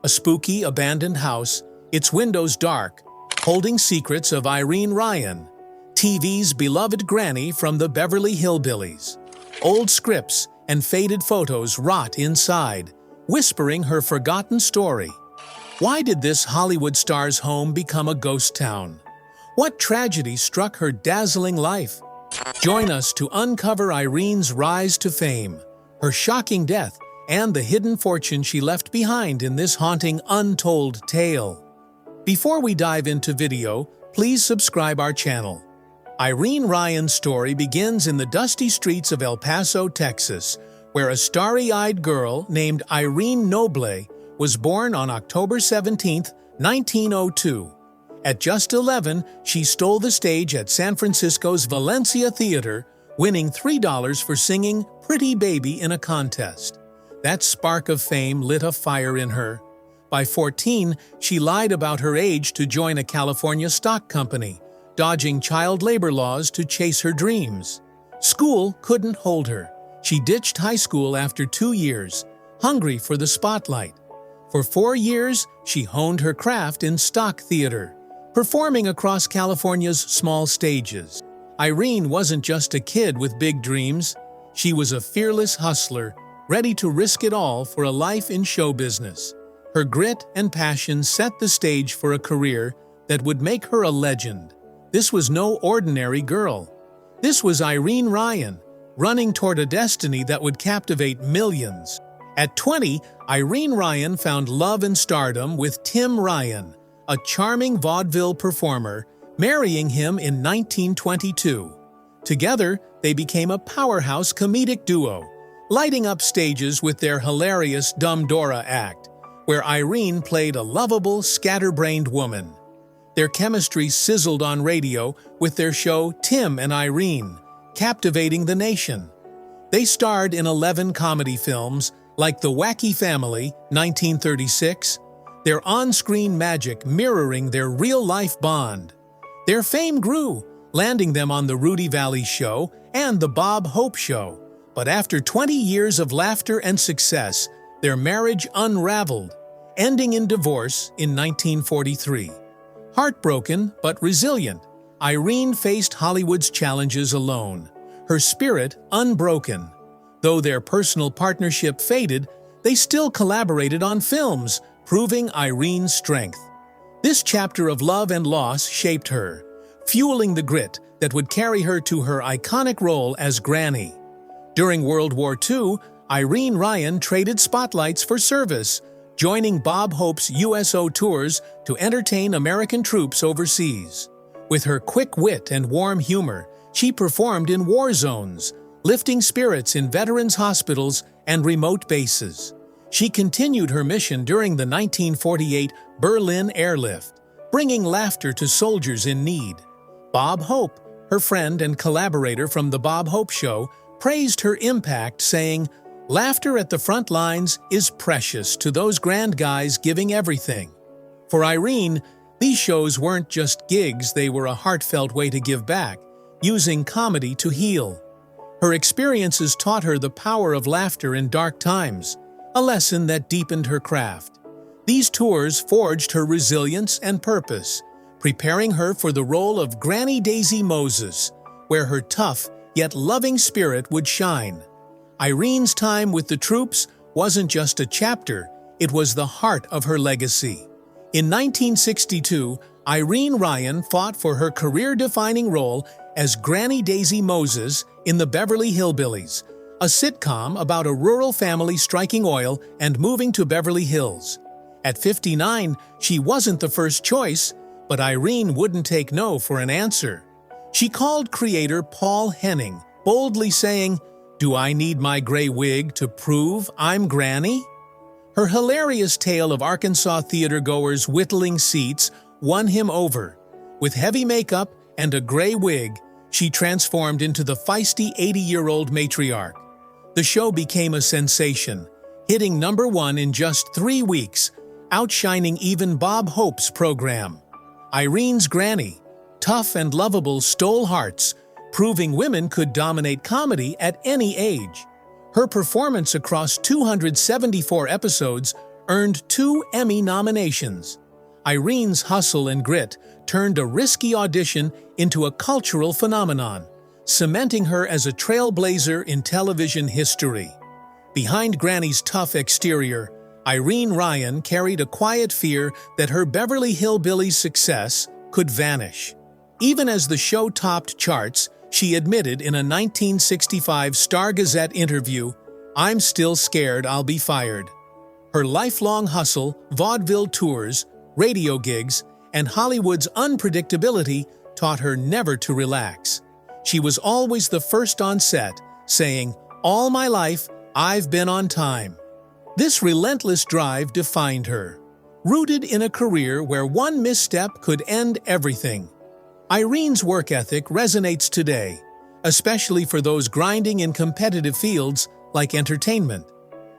A spooky, abandoned house, its windows dark, holding secrets of Irene Ryan, TV's beloved granny from the Beverly Hillbillies. Old scripts and faded photos rot inside, whispering her forgotten story. Why did this Hollywood star's home become a ghost town? What tragedy struck her dazzling life? Join us to uncover Irene's rise to fame, her shocking death, and the hidden fortune she left behind in this haunting untold tale. Before we dive into video, please subscribe our channel. Irene Ryan's story begins in the dusty streets of El Paso, Texas, where a starry-eyed girl named Irene Noble was born on October 17, 1902. At just 11, she stole the stage at San Francisco's Valencia Theater, winning $3 for singing Pretty Baby in a contest. That spark of fame lit a fire in her. By 14, she lied about her age to join a California stock company, dodging child labor laws to chase her dreams. School couldn't hold her. She ditched high school after 2 years, hungry for the spotlight. For 4 years, she honed her craft in stock theater, performing across California's small stages. Irene wasn't just a kid with big dreams. She was a fearless hustler, ready to risk it all for a life in show business. Her grit and passion set the stage for a career that would make her a legend. This was no ordinary girl. This was Irene Ryan, running toward a destiny that would captivate millions. At 20, Irene Ryan found love and stardom with Tim Ryan, a charming vaudeville performer, marrying him in 1922. Together, they became a powerhouse comedic duo, lighting up stages with their hilarious Dumb Dora act, where Irene played a lovable, scatterbrained woman. Their chemistry sizzled on radio with their show Tim and Irene, captivating the nation. They starred in 11 comedy films like The Wacky Family, 1936, their on-screen magic mirroring their real-life bond. Their fame grew, landing them on The Rudy Vallee Show and The Bob Hope Show. But after 20 years of laughter and success, their marriage unraveled, ending in divorce in 1943. Heartbroken but resilient, Irene faced Hollywood's challenges alone, her spirit unbroken. Though their personal partnership faded, they still collaborated on films, proving Irene's strength. This chapter of love and loss shaped her, fueling the grit that would carry her to her iconic role as Granny. During World War II, Irene Ryan traded spotlights for service, joining Bob Hope's USO tours to entertain American troops overseas. With her quick wit and warm humor, she performed in war zones, lifting spirits in veterans' hospitals and remote bases. She continued her mission during the 1948 Berlin airlift, bringing laughter to soldiers in need. Bob Hope, her friend and collaborator from The Bob Hope Show, praised her impact, saying, "Laughter at the front lines is precious to those grand guys giving everything." For Irene, these shows weren't just gigs, they were a heartfelt way to give back, using comedy to heal. Her experiences taught her the power of laughter in dark times, a lesson that deepened her craft. These tours forged her resilience and purpose, preparing her for the role of Granny Daisy Moses, where her tough yet loving spirit would shine. Irene's time with the troops wasn't just a chapter, it was the heart of her legacy. In 1962, Irene Ryan fought for her career-defining role as Granny Daisy Moses in the Beverly Hillbillies, a sitcom about a rural family striking oil and moving to Beverly Hills. At 59, she wasn't the first choice, but Irene wouldn't take no for an answer. She called creator Paul Henning, boldly saying, "Do I need my gray wig to prove I'm Granny?" Her hilarious tale of Arkansas theatergoers whittling seats won him over. With heavy makeup and a gray wig, she transformed into the feisty 80-year-old matriarch. The show became a sensation, hitting #1 in just 3 weeks, outshining even Bob Hope's program. Irene's Granny, tough and lovable, stole hearts, proving women could dominate comedy at any age. Her performance across 274 episodes earned 2 Emmy nominations. Irene's hustle and grit turned a risky audition into a cultural phenomenon, cementing her as a trailblazer in television history. Behind Granny's tough exterior, Irene Ryan carried a quiet fear that her Beverly Hillbillies success could vanish. Even as the show topped charts, she admitted in a 1965 Star Gazette interview, "I'm still scared I'll be fired." Her lifelong hustle, vaudeville tours, radio gigs, and Hollywood's unpredictability taught her never to relax. She was always the first on set, saying, "All my life, I've been on time." This relentless drive defined her, rooted in a career where one misstep could end everything. Irene's work ethic resonates today, especially for those grinding in competitive fields like entertainment.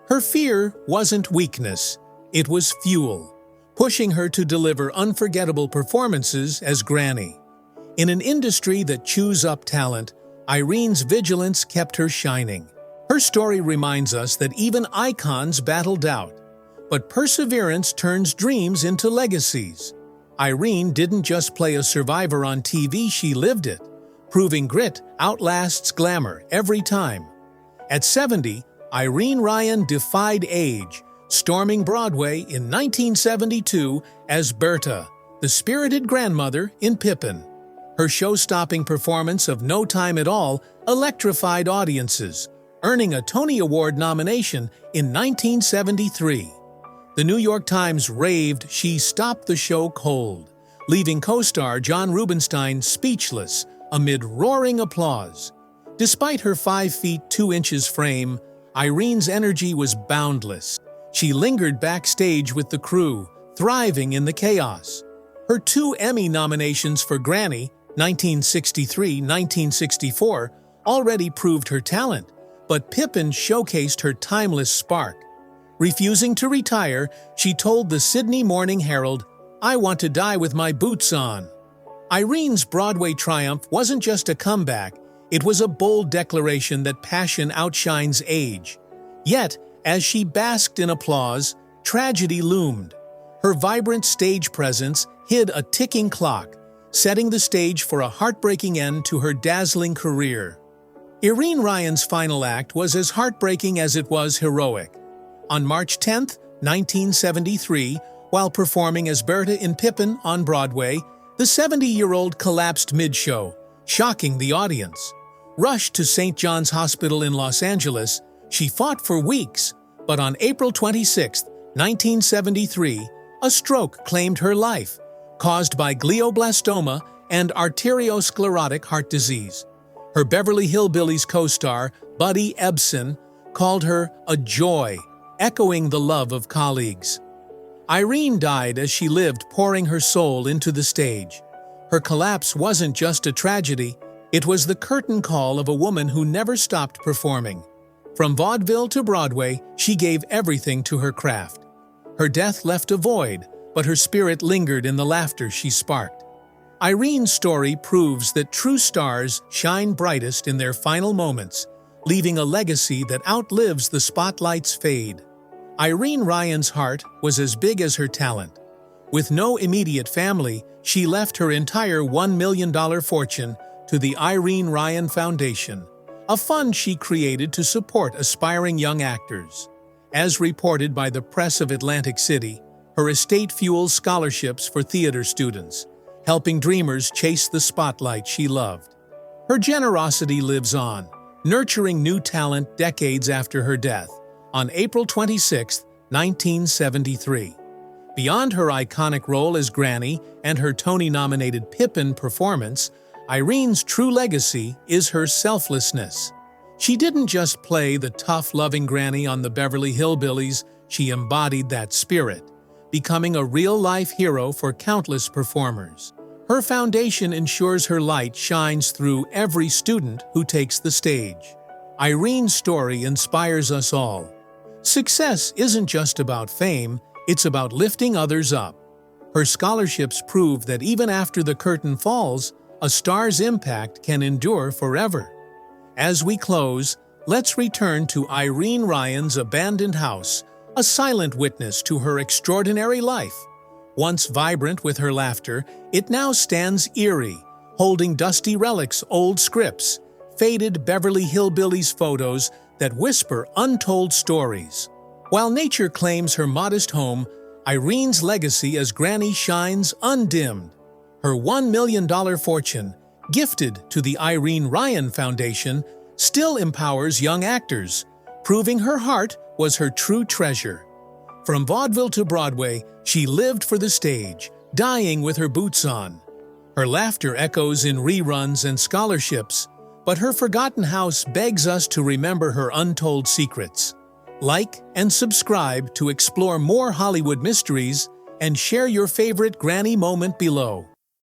Her fear wasn't weakness, it was fuel, pushing her to deliver unforgettable performances as Granny. In an industry that chews up talent, Irene's vigilance kept her shining. Her story reminds us that even icons battle doubt, but perseverance turns dreams into legacies. Irene didn't just play a survivor on TV, she lived it, proving grit outlasts glamour every time. At 70, Irene Ryan defied age, storming Broadway in 1972 as Berta, the spirited grandmother in Pippin. Her show-stopping performance of No Time at All electrified audiences, earning a Tony Award nomination in 1973. The New York Times raved she stopped the show cold, leaving co-star John Rubinstein speechless amid roaring applause. Despite her 5 feet 2 inches frame, Irene's energy was boundless. She lingered backstage with the crew, thriving in the chaos. Her 2 Emmy nominations for Granny, 1963-1964, already proved her talent, but Pippin showcased her timeless spark. Refusing to retire, she told the Sydney Morning Herald, "I want to die with my boots on." Irene's Broadway triumph wasn't just a comeback, it was a bold declaration that passion outshines age. Yet, as she basked in applause, tragedy loomed. Her vibrant stage presence hid a ticking clock, setting the stage for a heartbreaking end to her dazzling career. Irene Ryan's final act was as heartbreaking as it was heroic. On March 10, 1973, while performing as Berta in Pippin on Broadway, the 70-year-old collapsed mid-show, shocking the audience. Rushed to St. John's Hospital in Los Angeles, she fought for weeks, but on April 26, 1973, a stroke claimed her life, caused by glioblastoma and arteriosclerotic heart disease. Her Beverly Hillbillies co-star, Buddy Ebsen, called her a joy, echoing the love of colleagues. Irene died as she lived, pouring her soul into the stage. Her collapse wasn't just a tragedy, it was the curtain call of a woman who never stopped performing. From vaudeville to Broadway, she gave everything to her craft. Her death left a void, but her spirit lingered in the laughter she sparked. Irene's story proves that true stars shine brightest in their final moments, leaving a legacy that outlives the spotlight's fade. Irene Ryan's heart was as big as her talent. With no immediate family, she left her entire $1 million fortune to the Irene Ryan Foundation, a fund she created to support aspiring young actors. As reported by the Press of Atlantic City, her estate fuels scholarships for theater students, helping dreamers chase the spotlight she loved. Her generosity lives on, nurturing new talent decades after her death, on April 26, 1973. Beyond her iconic role as Granny and her Tony-nominated Pippin performance, Irene's true legacy is her selflessness. She didn't just play the tough, loving Granny on the Beverly Hillbillies, she embodied that spirit, becoming a real-life hero for countless performers. Her foundation ensures her light shines through every student who takes the stage. Irene's story inspires us all. Success isn't just about fame, it's about lifting others up. Her scholarships prove that even after the curtain falls, a star's impact can endure forever. As we close, let's return to Irene Ryan's abandoned house, a silent witness to her extraordinary life. Once vibrant with her laughter, it now stands eerie, holding dusty relics, old scripts, faded Beverly Hillbillies photos that whisper untold stories. While nature claims her modest home, Irene's legacy as Granny shines undimmed. Her $1 million fortune, gifted to the Irene Ryan Foundation, still empowers young actors, proving her heart was her true treasure. From vaudeville to Broadway, she lived for the stage, dying with her boots on. Her laughter echoes in reruns and scholarships, but her forgotten house begs us to remember her untold secrets. Like and subscribe to explore more Hollywood mysteries and share your favorite Granny moment below.